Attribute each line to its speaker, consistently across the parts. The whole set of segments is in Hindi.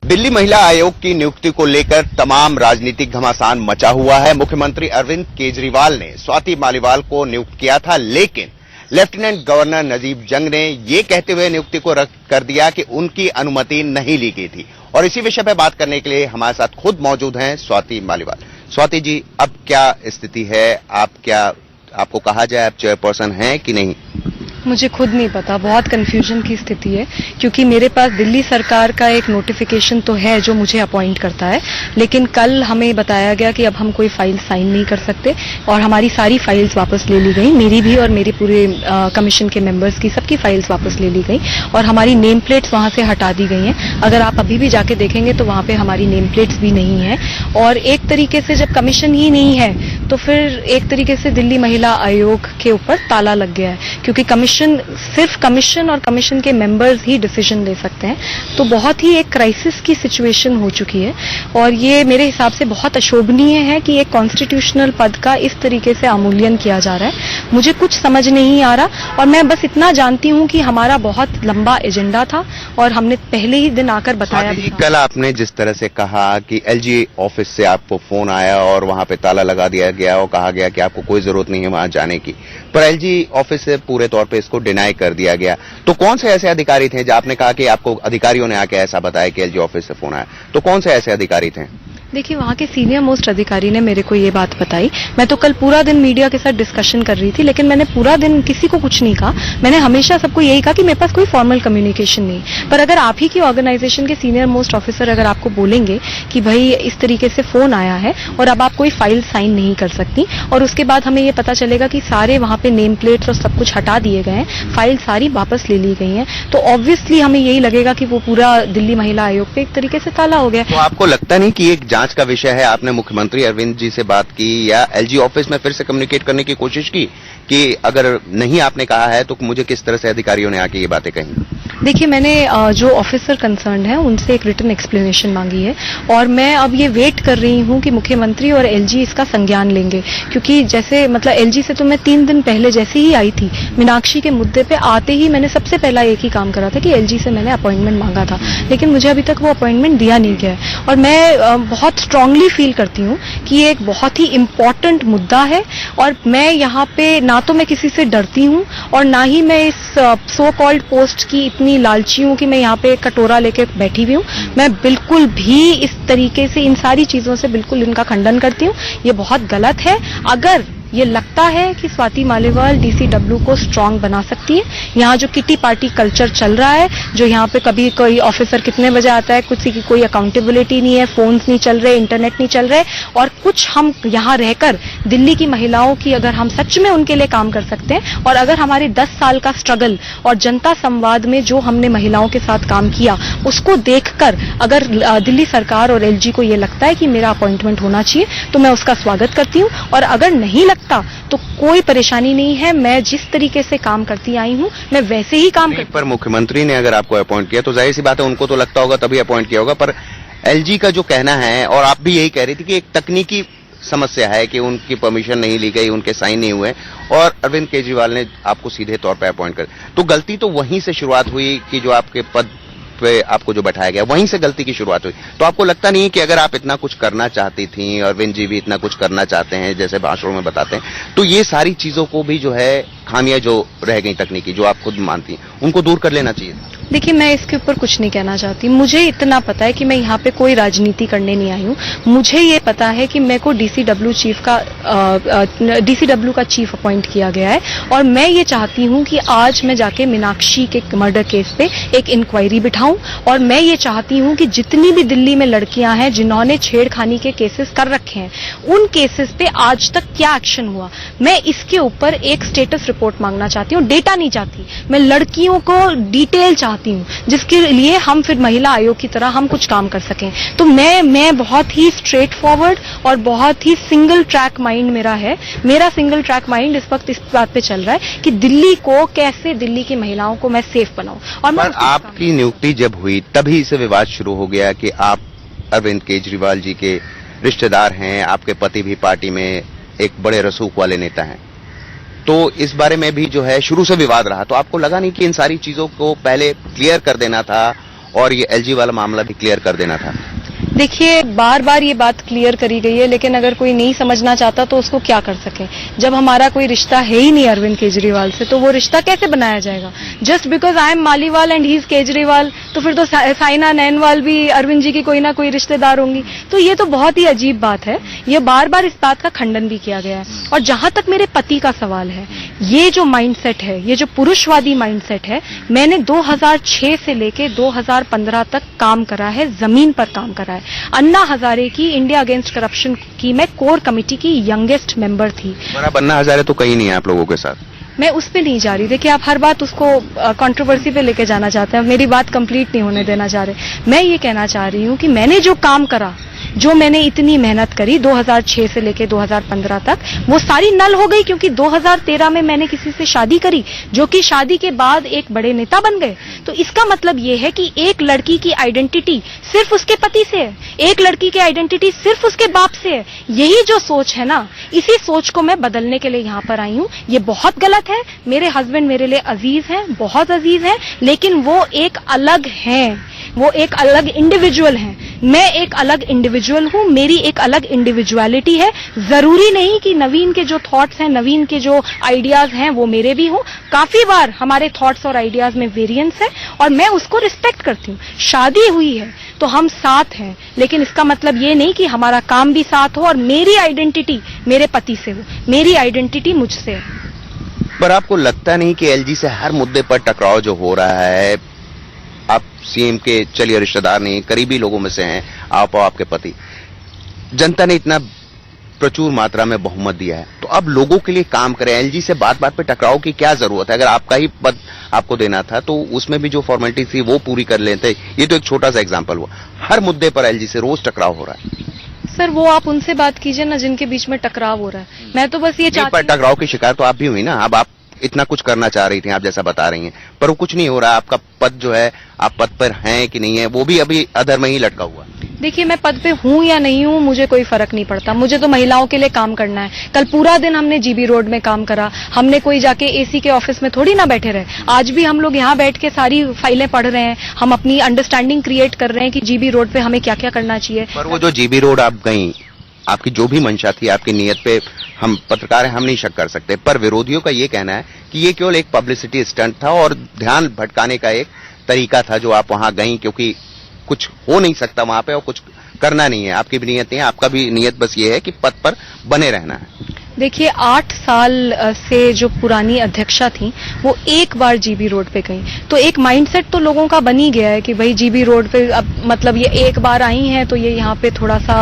Speaker 1: दिल्ली महिला आयोग की नियुक्ति को लेकर तमाम राजनीतिक घमासान मचा हुआ है। मुख्यमंत्री अरविंद केजरीवाल ने स्वाति मालीवाल को नियुक्त किया था, लेकिन लेफ्टिनेंट गवर्नर नजीब जंग ने यह कहते हुए नियुक्ति को रद्द कर दिया कि उनकी अनुमति नहीं ली गई थी। और इसी विषय पर बात करने के लिए हमारे साथ खुद मौजूद हैं स्वाति मालीवाल। स्वाति जी, अब क्या स्थिति है? आपको कहा जाए आप चेयरपर्सन हैं कि नहीं?
Speaker 2: मुझे खुद नहीं पता, बहुत कंफ्यूजन की स्थिति है, क्योंकि मेरे पास दिल्ली सरकार का एक नोटिफिकेशन तो है जो मुझे अपॉइंट करता है, लेकिन कल हमें बताया गया कि अब हम कोई फाइल साइन नहीं कर सकते और हमारी सारी फाइल्स वापस ले ली गई, मेरी भी और मेरे पूरे कमीशन के मेंबर्स की सबकी फाइल्स वापस ले ली गई और हमारी नेम प्लेट्स वहां से हटा दी गई हैं। अगर आप अभी भी जाके देखेंगे तो वहां पे हमारी नेम प्लेट्स भी नहीं है। और एक तरीके से जब कमीशन ही नहीं है तो फिर एक तरीके से दिल्ली महिला आयोग के ऊपर ताला लग गया है, क्योंकि सिर्फ कमीशन और कमीशन के मेंबर्स ही डिसीजन ले सकते हैं। तो बहुत ही एक क्राइसिस की सिचुएशन हो चुकी है और ये मेरे हिसाब से बहुत अशोभनीय है कि एक कॉन्स्टिट्यूशनल पद का इस तरीके से अवमूल्यन किया जा रहा है। मुझे कुछ समझ नहीं आ रहा और मैं बस इतना जानती हूं कि हमारा बहुत लंबा एजेंडा था और हमने पहले ही दिन आकर बताया भी था।
Speaker 1: कल आपने जिस तरह से कहा कि एलजी ऑफिस से आपको फोन आया और वहां पे ताला लगा दिया गया और कहा गया कि आपको कोई जरूरत नहीं है वहां जाने की, पर एलजी ऑफिस से पूरे तौर पे इसको डिनाई कर दिया गया, तो कौन से ऐसे अधिकारी थे? जब आपने कहा कि आपको अधिकारियों ने आके ऐसा बताया कि एलजी ऑफिस से फोन आया, तो कौन से ऐसे अधिकारी थे?
Speaker 2: देखिए, वहाँ के सीनियर मोस्ट अधिकारी ने मेरे को ये बात बताई। मैं तो कल पूरा दिन मीडिया के साथ डिस्कशन कर रही थी, लेकिन मैंने पूरा दिन किसी को कुछ नहीं कहा। मैंने हमेशा सबको यही कहा कि मेरे पास कोई फॉर्मल कम्युनिकेशन नहीं। पर अगर आप ही की ऑर्गेनाइजेशन के सीनियर मोस्ट ऑफिसर अगर आपको बोलेंगे कि भाई इस तरीके से फोन आया है और अब आप कोई फाइल साइन नहीं कर सकती, और उसके बाद हमें ये पता चलेगा कि सारे वहाँ पे नेम प्लेट्स और सब कुछ हटा दिए गए हैं, फाइल सारी वापस ले ली गई हैं, तो ऑब्वियसली हमें यही लगेगा कि वो पूरा दिल्ली महिला आयोग पे एक तरीके से ताला हो गया।
Speaker 1: तो आपको लगता नहीं कि एक जांच का विषय है? आपने मुख्यमंत्री अरविंद जी से बात की या एलजी ऑफिस में फिर से कम्युनिकेट करने की कोशिश की कि अगर नहीं आपने कहा है तो मुझे किस तरह से अधिकारियों ने आके ये बातें कही?
Speaker 2: देखिए, मैंने जो ऑफिसर कंसर्न है उनसे एक रिटन एक्सप्लेनेशन मांगी है और मैं अब ये वेट कर रही हूँ कि मुख्यमंत्री और एलजी इसका संज्ञान लेंगे, क्योंकि जैसे मतलब एलजी से तो मैं 3 दिन पहले जैसे ही आई थी, मीनाक्षी के मुद्दे पे आते ही मैंने सबसे पहला एक ही काम करा था कि एलजी से मैंने अपॉइंटमेंट मांगा था, लेकिन मुझे अभी तक वो अपॉइंटमेंट दिया नहीं गया है। और मैं बहुत स्ट्रांगली फील करती हूँ कि ये एक बहुत ही इम्पोर्टेंट मुद्दा है और मैं यहाँ पे ना तो मैं किसी से डरती हूँ और ना ही मैं इस सो कॉल्ड पोस्ट की इतनी लालची हूँ कि मैं यहाँ पे कटोरा लेके बैठी हुई हूँ। मैं बिल्कुल भी इस तरीके से इन सारी चीजों से बिल्कुल इनका खंडन करती हूँ। ये बहुत गलत है। अगर ये लगता है कि स्वाति मालीवाल डीसीडब्ल्यू को स्ट्रांग बना सकती है, यहाँ जो किटी पार्टी कल्चर चल रहा है, जो यहाँ पे कभी कोई ऑफिसर कितने बजे आता है, किसी की कोई अकाउंटेबिलिटी नहीं है, फोन्स नहीं चल रहे, इंटरनेट नहीं चल रहे, और कुछ हम यहाँ रहकर दिल्ली की महिलाओं की अगर हम सच में उनके लिए काम कर सकते हैं और अगर हमारे 10 साल का स्ट्रगल और जनता संवाद में जो हमने महिलाओं के साथ काम किया उसको देखकर अगर दिल्ली सरकार और एलजी को ये लगता है कि मेरा अपॉइंटमेंट होना चाहिए तो मैं उसका स्वागत करती हूँ, और अगर नहीं लगता तो कोई परेशानी नहीं है। मैं जिस तरीके से काम करती आई हूं मैं वैसे ही काम करती।
Speaker 1: पर मुख्यमंत्री ने अगर आपको अपॉइंट किया तो जाहिर सी बात है उनको तो लगता होगा तभी अपॉइंट किया होगा, पर एलजी का जो कहना है और आप भी यही कह रही थी कि एक तकनीकी समस्या है कि उनकी परमिशन नहीं ली गई, उनके साइन नहीं हुए और अरविंद केजरीवाल ने आपको सीधे तौर पर अपॉइंट कर, तो गलती तो वहीं से शुरुआत हुई कि जो आपके पद पे आपको जो बैठाया गया वहीं से गलती की शुरुआत हुई। तो आपको लगता नहीं कि अगर आप इतना कुछ करना चाहती थी, अरविंद जी भी इतना कुछ करना चाहते हैं जैसे भाषणों में बताते हैं, तो ये सारी चीजों को भी जो है खामियां जो रह गई तकनीकी जो आप खुद मानती हैं उनको दूर कर लेना चाहिए?
Speaker 2: देखिए, मैं इसके ऊपर कुछ नहीं कहना चाहती। मुझे इतना पता है कि मैं यहाँ पे कोई राजनीति करने नहीं आई हूँ। मुझे ये पता है कि मेरे को डीसीडब्ल्यू का चीफ अपॉइंट किया गया है और मैं ये चाहती हूँ कि आज मैं जाके मीनाक्षी के मर्डर केस पे एक इंक्वायरी बिठाऊं और मैं ये चाहती हूँ कि जितनी भी दिल्ली में लड़कियां हैं जिन्होंने छेड़खानी के केसेस कर रखे हैं उन केसेस पे आज तक क्या एक्शन हुआ, मैं इसके ऊपर एक स्टेटस रिपोर्ट मांगना चाहती हूँ। डेटा नहीं चाहती, मैं लड़कियों को डिटेल चाहती हूँ जिसके लिए हम फिर महिला आयोग की तरह हम कुछ काम कर सकें। तो मैं बहुत ही स्ट्रेट फॉरवर्ड और बहुत ही सिंगल ट्रैक माइंड मेरा है। मेरा सिंगल ट्रैक माइंड इस वक्त इस बात पे चल रहा है कि दिल्ली को कैसे, दिल्ली की महिलाओं को मैं सेफ बनाऊं। और
Speaker 1: आपकी नियुक्ति जब हुई तभी से विवाद शुरू हो गया कि आप अरविंद केजरीवाल जी के रिश्तेदार हैं, आपके पति भी पार्टी में एक बड़े रसूख वाले नेता हैं, तो इस बारे में भी जो है शुरू से विवाद रहा। तो आपको लगा नहीं कि इन सारी चीजों को पहले क्लियर कर देना था और ये एलजी वाला मामला भी क्लियर कर देना था।
Speaker 2: देखिए, बार बार ये बात क्लियर करी गई है, लेकिन अगर कोई नहीं समझना चाहता तो उसको क्या कर सके। जब हमारा कोई रिश्ता है ही नहीं अरविंद केजरीवाल से, तो वो रिश्ता कैसे बनाया जाएगा? Just because I am Maliwal and he is Kejriwal, तो फिर तो साइना नेहवाल भी अरविंद जी की कोई ना कोई रिश्तेदार होंगी। तो ये तो बहुत ही अजीब बात है। ये बार बार इस बात का खंडन भी किया गया है। और जहां तक मेरे पति का सवाल है, ये जो माइंडसेट है, ये जो पुरुषवादी माइंडसेट है, मैंने 2006 से लेके 2015 तक काम करा है, जमीन पर काम करा है। अन्ना हजारे की इंडिया अगेंस्ट करप्शन की मैं कोर कमेटी की यंगेस्ट मेंबर थी।
Speaker 1: पर अब अन्ना हजारे तो कहीं नहीं है आप लोगों के साथ।
Speaker 2: मैं उस पे नहीं जा रही। देखिए, आप हर बात उसको कंट्रोवर्सी पे लेके जाना चाहते हैं, मेरी बात कंप्लीट नहीं होने देना चाह रहे। मैं ये कहना चाह रही हूँ कि मैंने जो काम करा, जो मैंने इतनी मेहनत करी 2006 से लेके 2015 तक, वो सारी नल हो गई क्योंकि 2013 में मैंने किसी से शादी करी, जो कि शादी के बाद एक बड़े नेता बन गए। तो इसका मतलब ये है कि एक लड़की की आइडेंटिटी सिर्फ उसके पति से है, एक लड़की की आइडेंटिटी सिर्फ उसके बाप से है। यही जो सोच है ना, इसी सोच को मैं बदलने के लिए यहाँ पर आई हूँ। ये बहुत गलत है। मेरे हस्बैंड मेरे लिए अजीज हैं, बहुत अजीज हैं, लेकिन वो एक अलग हैं, वो एक अलग इंडिविजुअल हैं। मैं एक अलग इंडिविजुअल हूँ, मेरी एक अलग इंडिविजुअलिटी है। जरूरी नहीं कि नवीन के जो थॉट्स हैं, नवीन के जो आइडियाज हैं, वो मेरे भी हों। काफी बार हमारे थॉट्स और आइडियाज में वेरिएंस है और मैं उसको रिस्पेक्ट करती हूँ। शादी हुई है तो हम साथ हैं, लेकिन इसका मतलब ये नहीं कि हमारा काम भी साथ हो और मेरी आइडेंटिटी मेरे पति से हो, मेरी आइडेंटिटी मुझसे है।
Speaker 1: पर आपको लगता नहीं कि एलजी से हर मुद्दे पर टकराव जो हो रहा है, आप सीएम के चलिए रिश्तेदार नहीं, करीबी लोगों में से हैं आप और आपके पति, जनता ने इतना प्रचुर मात्रा में बहुमत दिया है, तो अब लोगों के लिए काम करें। एलजी से बात बात पे टकराव की क्या जरूरत है? अगर आपका ही पद आपको देना था तो उसमें भी जो फॉर्मेलिटी थी वो पूरी कर लेते। ये तो एक छोटा सा एग्जांपल हुआ, हर मुद्दे पर एलजी से रोज टकराव हो रहा है।
Speaker 2: सर, वो आप उनसे बात कीजिए ना जिनके बीच में टकराव हो रहा है। मैं तो बस ये चाहती हूँ।
Speaker 1: टकराव की शिकार तो आप भी हुई ना। अब आप इतना कुछ करना चाह रही थी, आप जैसा बता रही हैं, पर वो कुछ नहीं हो रहा। आपका पद जो है, आप पद पर हैं कि नहीं है, वो भी अभी अधर में ही लटका हुआ।
Speaker 2: देखिए, मैं पद पे हूँ या नहीं हूँ, मुझे कोई फर्क नहीं पड़ता। मुझे तो महिलाओं के लिए काम करना है। कल पूरा दिन हमने जीबी रोड में काम करा। हमने कोई जाके एसी के ऑफिस में थोड़ी ना बैठे रहे। आज भी हम लोग यहाँ बैठ के सारी फाइलें पढ़ रहे हैं। हम अपनी अंडरस्टैंडिंग क्रिएट कर रहे हैं कि जीबी रोड पे हमें क्या क्या करना चाहिए।
Speaker 1: पर वो जो जीबी रोड आप गई, आपकी जो भी मंशा थी, आपकी नीयत पे हम पत्रकार हैं, हम नहीं शक कर सकते, पर विरोधियों का ये कहना है कि ये केवल एक पब्लिसिटी स्टंट था और ध्यान भटकाने का एक तरीका था जो आप वहां गई, क्योंकि कुछ हो नहीं सकता वहां पे और कुछ करना नहीं है। आपकी भी नीयत नहीं है, आपका भी नीयत बस ये है कि पद पर बने रहना है।
Speaker 2: देखिए, 8 साल से जो पुरानी अध्यक्षा थी, वो एक बार जीबी रोड पे गई, तो एक माइंडसेट तो लोगों का बन ही गया है कि भाई जीबी रोड पे अब मतलब ये एक बार आई हैं तो ये यहाँ पे थोड़ा सा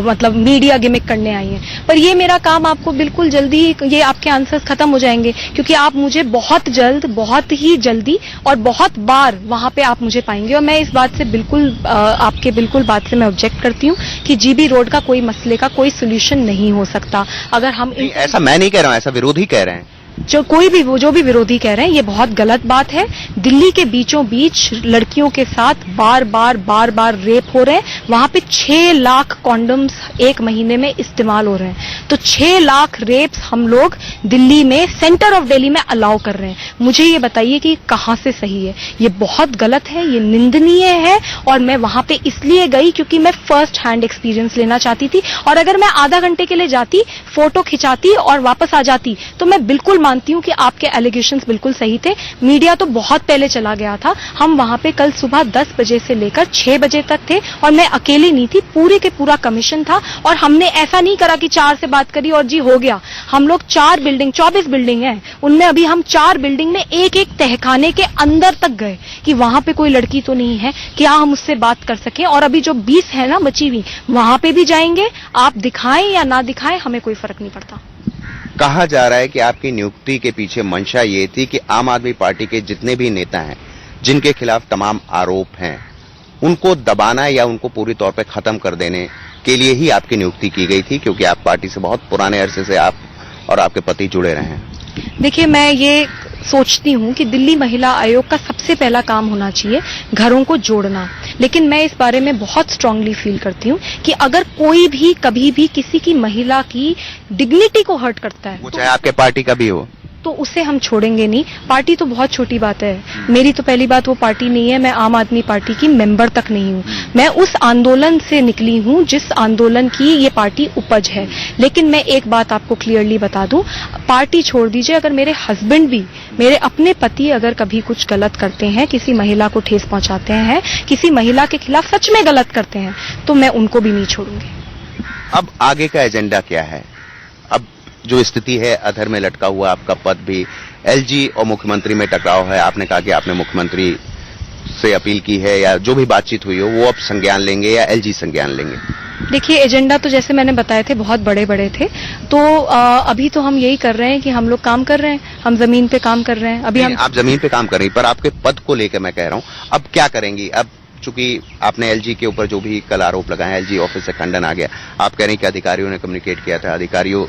Speaker 2: मतलब मीडिया गिमिक करने आई हैं। पर ये मेरा काम आपको बिल्कुल जल्दी, ये आपके आंसर्स खत्म हो जाएंगे, क्योंकि आप मुझे बहुत जल्द, बहुत ही जल्दी और बहुत बार वहां पे आप मुझे पाएंगे। और मैं इस बात से बिल्कुल आपके बिल्कुल बात से मैं ऑब्जेक्ट करती हूँ कि जीबी रोड का कोई मसले का कोई सोल्यूशन नहीं हो सकता। अगर
Speaker 1: ऐसा मैं नहीं कह रहा हूं, ऐसा विरोधी कह रहे हैं।
Speaker 2: जो भी विरोधी कह रहे हैं, ये बहुत गलत बात है। दिल्ली के बीचों बीच लड़कियों के साथ बार बार रेप हो रहे हैं। वहां पे 6 लाख कॉन्डम्स एक महीने में इस्तेमाल हो रहे हैं। तो 6 लाख रेप्स हम लोग दिल्ली में, सेंटर ऑफ दिल्ली में अलाउ कर रहे हैं। मुझे ये बताइए कि कहां से सही है? ये बहुत गलत है, ये निंदनीय है। और मैं वहां पे इसलिए गई क्योंकि मैं फर्स्ट हैंड एक्सपीरियंस लेना चाहती थी। और अगर मैं आधा घंटे के लिए जाती, फोटो खिंचाती और वापस आ जाती, तो मैं बिल्कुल मानती हूं कि आपके एलिगेशंस बिल्कुल सही थे। मीडिया तो बहुत पहले चला गया था। हम वहां पे कल सुबह 10 बजे से लेकर 6 बजे तक थे और मैं अकेली नहीं थी, पूरे के पूरा कमीशन था। और हमने ऐसा नहीं करा कि 4 से बात करी और जी हो गया। हम लोग 24 बिल्डिंग है, उनमें अभी हम 4 बिल्डिंग में एक एक तहखाने के अंदर तक गए कि वहां पे कोई लड़की तो नहीं है, क्या हम उससे बात कर सकें। और अभी जो 20 है ना बची हुई, वहां पे भी जाएंगे। आप दिखाएं या ना दिखाएं, हमें कोई फर्क नहीं पड़ता।
Speaker 1: कहा जा रहा है कि आपकी नियुक्ति के पीछे मंशा ये थी कि आम आदमी पार्टी के जितने भी नेता हैं, जिनके खिलाफ तमाम आरोप हैं, उनको दबाना या उनको पूरी तौर पे खत्म कर देने के लिए ही आपकी नियुक्ति की गई थी, क्योंकि आप पार्टी से बहुत पुराने अरसे से आप और आपके पति जुड़े रहे हैं।
Speaker 2: देखिए, मैं ये सोचती हूँ कि दिल्ली महिला आयोग का सबसे पहला काम होना चाहिए घरों को जोड़ना। लेकिन मैं इस बारे में बहुत स्ट्रांगली फील करती हूँ कि अगर कोई भी कभी भी किसी की महिला की डिग्निटी को हर्ट करता है,
Speaker 1: वो चाहे आपके पार्टी का भी हो,
Speaker 2: तो उसे हम छोड़ेंगे नहीं। पार्टी तो बहुत छोटी बात है, मेरी तो पहली बात वो पार्टी नहीं है, मैं आम आदमी पार्टी की मेंबर तक नहीं हूँ। मैं उस आंदोलन से निकली हूँ जिस आंदोलन की ये पार्टी उपज है। लेकिन मैं एक बात आपको क्लियरली बता दूं, पार्टी छोड़ दीजिए, अगर मेरे हस्बैंड भी, मेरे अपने पति अगर कभी कुछ गलत करते हैं, किसी महिला को ठेस पहुंचाते हैं, किसी महिला के खिलाफ सच में गलत करते हैं, तो मैं उनको भी नहीं छोड़ूंगी।
Speaker 1: अब आगे का एजेंडा क्या है? अब जो स्थिति है, अधर में लटका हुआ आपका पद भी, एलजी और मुख्यमंत्री में टकराव है। आपने कहा कि आपने मुख्यमंत्री से अपील की है, या जो भी बातचीत हुई हो वो अब संज्ञान लेंगे या एलजी संज्ञान लेंगे?
Speaker 2: देखिए, एजेंडा तो जैसे मैंने बताए थे बहुत बड़े बड़े थे, तो अभी तो हम यही कर रहे हैं कि हम लोग काम कर रहे हैं, हम जमीन पे काम कर रहे हैं। अभी हम
Speaker 1: आप जमीन पे काम कर रही, पर आपके पद को लेकर मैं कह रहा हूं, अब क्या करेंगी? अब चूंकि आपने एलजी के ऊपर जो भी कल आरोप लगाए, एलजी ऑफिस से खंडन आ गया, आप कह रही कि अधिकारियों ने कम्युनिकेट किया था, अधिकारियों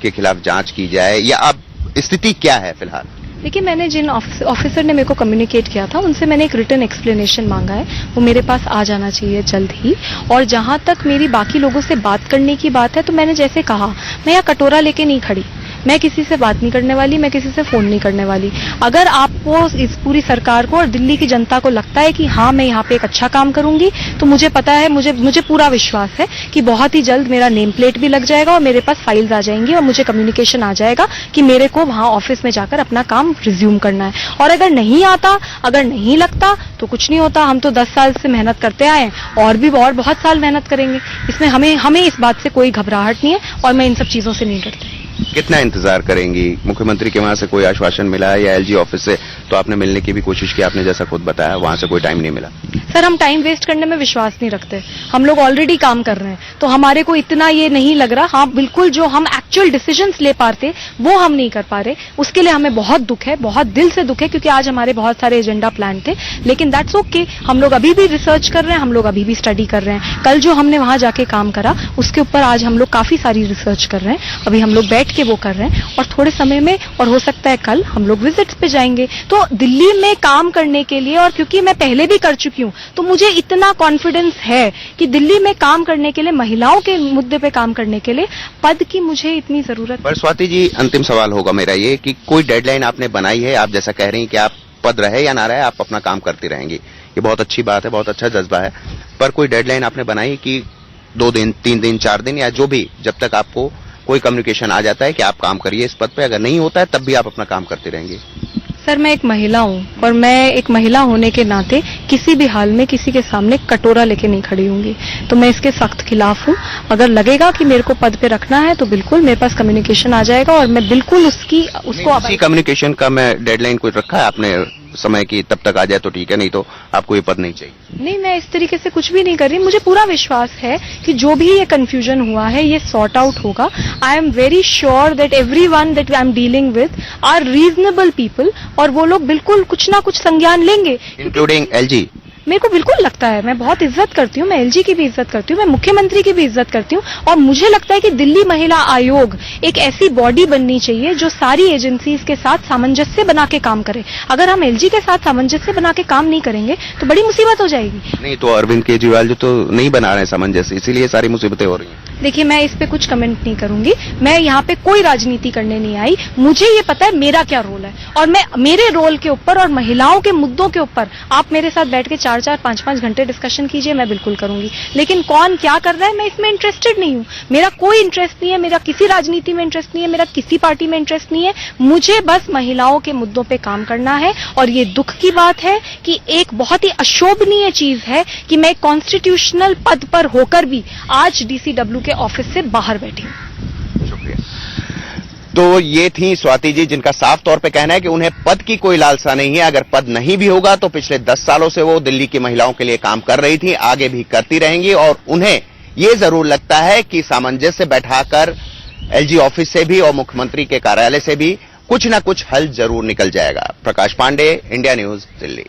Speaker 1: के खिलाफ जांच की जाए, या अब स्थिति क्या है फिलहाल?
Speaker 2: देखिए, मैंने जिन ऑफिसर ने मेरे को कम्युनिकेट किया था उनसे मैंने एक रिटन एक्सप्लेनेशन मांगा है, वो मेरे पास आ जाना चाहिए जल्द ही। और जहां तक मेरी बाकी लोगों से बात करने की बात है, तो मैंने जैसे कहा, मैं यहाँ कटोरा लेके नहीं खड़ी, मैं किसी से बात नहीं करने वाली, मैं किसी से फोन नहीं करने वाली। अगर आपको, इस पूरी सरकार को और दिल्ली की जनता को लगता है कि हाँ मैं यहाँ पे एक अच्छा काम करूंगी, तो मुझे पता है, मुझे पूरा विश्वास है कि बहुत ही जल्द मेरा नेम प्लेट भी लग जाएगा और मेरे पास फाइल्स आ जाएंगी और मुझे कम्युनिकेशन आ जाएगा कि मेरे को वहां ऑफिस में जाकर अपना काम रिज्यूम करना है। और अगर नहीं आता, अगर नहीं लगता, तो कुछ नहीं होता। हम तो 10 साल से मेहनत करते आए हैं और भी और बहुत साल मेहनत करेंगे। इसमें हमें इस बात से कोई घबराहट नहीं है और मैं इन सब चीजों से नहीं डरती।
Speaker 1: कितना इंतजार करेंगी? मुख्यमंत्री के वहां से कोई आश्वासन मिला है, या एलजी ऑफिस से तो आपने मिलने की भी कोशिश की, आपने जैसा खुद बताया वहां से कोई टाइम नहीं मिला?
Speaker 2: सर, हम टाइम वेस्ट करने में विश्वास नहीं रखते, हम लोग ऑलरेडी काम कर रहे हैं, तो हमारे को इतना ये नहीं लग रहा। हाँ, बिल्कुल जो हम एक्चुअल डिसीजंस ले पाते वो हम नहीं कर पा रहे, उसके लिए हमें बहुत दुख है, बहुत दिल से दुख है, क्योंकि आज हमारे बहुत सारे एजेंडा प्लान थे। लेकिन दैट्स ओके, हम लोग अभी भी रिसर्च कर रहे हैं, हम लोग अभी भी स्टडी कर रहे हैं। कल जो हमने वहां जाके काम करा उसके ऊपर आज हम लोग काफी सारी रिसर्च कर रहे हैं, अभी हम लोग बैठ के वो कर रहे हैं, और थोड़े समय में, और हो सकता है कल, हम लोग विजिट्स पे जाएंगे। तो दिल्ली में काम करने के लिए, और क्योंकि मैं पहले भी कर चुकी हूं, तो मुझे इतना कॉन्फिडेंस है कि दिल्ली में काम करने के लिए, महिलाओं के मुद्दे पे काम करने के लिए पद की मुझे इतनी जरूरत।
Speaker 1: पर स्वाति जी, अंतिम सवाल होगा मेरा ये कि कोई डेडलाइन आपने बनाई है? आप जैसा कह रही हैं कि आप पद रहे या ना रहे, आप अपना काम करती रहेंगी, ये बहुत अच्छी बात है, बहुत अच्छा जज्बा है, पर कोई डेडलाइन आपने बनाई कि 2 दिन, 3 दिन, 4 दिन, या जो भी, जब तक आपको कोई कम्युनिकेशन आ जाता है कि आप काम करिए इस पद पे, अगर नहीं होता है तब भी आप अपना काम करते रहेंगे?
Speaker 2: सर, मैं एक महिला हूं और मैं एक महिला होने के नाते किसी भी हाल में किसी के सामने कटोरा लेके नहीं खड़ी होंगी, तो मैं इसके सख्त खिलाफ हूं। अगर लगेगा कि मेरे को पद पे रखना है तो बिल्कुल मेरे पास कम्युनिकेशन आ जाएगा और मैं बिल्कुल उसको
Speaker 1: कम्युनिकेशन का मैं डेडलाइन कोई रखा है आपने समय की, तब तक आ जाए तो ठीक है, नहीं तो आपको ये पद नहीं चाहिए?
Speaker 2: नहीं, मैं इस तरीके से कुछ भी नहीं कर रही। मुझे पूरा विश्वास है कि जो भी ये कंफ्यूजन हुआ है ये सॉर्ट आउट होगा। I am very sure that everyone that I am dealing with are reasonable people, और वो लोग बिल्कुल कुछ ना कुछ संज्ञान लेंगे,
Speaker 1: इंक्लूडिंग एलजी।
Speaker 2: मेरे को बिल्कुल लगता है, मैं बहुत इज्जत करती हूँ, मैं एलजी की भी इज्जत करती हूँ, मैं मुख्यमंत्री की भी इज्जत करती हूँ, और मुझे लगता है कि दिल्ली महिला आयोग एक ऐसी बॉडी बननी चाहिए जो सारी एजेंसीज के साथ सामंजस्य बना के काम करे। अगर हम एलजी के साथ सामंजस्य बना के काम नहीं करेंगे तो बड़ी मुसीबत हो जाएगी।
Speaker 1: नहीं तो अरविंद केजरीवाल जो तो नहीं बना रहे हैं सामंजस्य, इसीलिए सारी मुसीबतें हो रही हैं।
Speaker 2: देखिए, मैं इस पे कुछ कमेंट नहीं करूंगी, मैं यहाँ पे कोई राजनीति करने नहीं आई। मुझे ये पता है मेरा क्या रोल है, और मैं मेरे रोल के ऊपर और महिलाओं के मुद्दों के ऊपर आप मेरे साथ बैठ के 4-4, 5-5 घंटे डिस्कशन कीजिए, मैं बिल्कुल करूंगी। लेकिन कौन क्या कर रहा है, मैं इसमें इंटरेस्टेड नहीं हूँ। मेरा कोई इंटरेस्ट नहीं है, मेरा किसी राजनीति में इंटरेस्ट नहीं है, मेरा किसी पार्टी में इंटरेस्ट नहीं है। मुझे बस महिलाओं के मुद्दों पे काम करना है। और ये दुख की बात है कि एक बहुत ही अशोभनीय चीज है कि मैं कॉन्स्टिट्यूशनल पद पर होकर भी आज डीसीडब्ल्यू के ऑफिस से बाहर बैठी हूं।
Speaker 1: शुक्रिया। तो ये थी स्वाति जी, जिनका साफ तौर पे कहना है कि उन्हें पद की कोई लालसा नहीं है। अगर पद नहीं भी होगा तो पिछले 10 सालों से वो दिल्ली की महिलाओं के लिए काम कर रही थी, आगे भी करती रहेंगी, और उन्हें ये जरूर लगता है कि सामंजस्य बैठाकर एलजी ऑफिस से भी और मुख्यमंत्री के कार्यालय से भी कुछ ना कुछ हल जरूर निकल जाएगा। प्रकाश पांडे, इंडिया न्यूज, दिल्ली।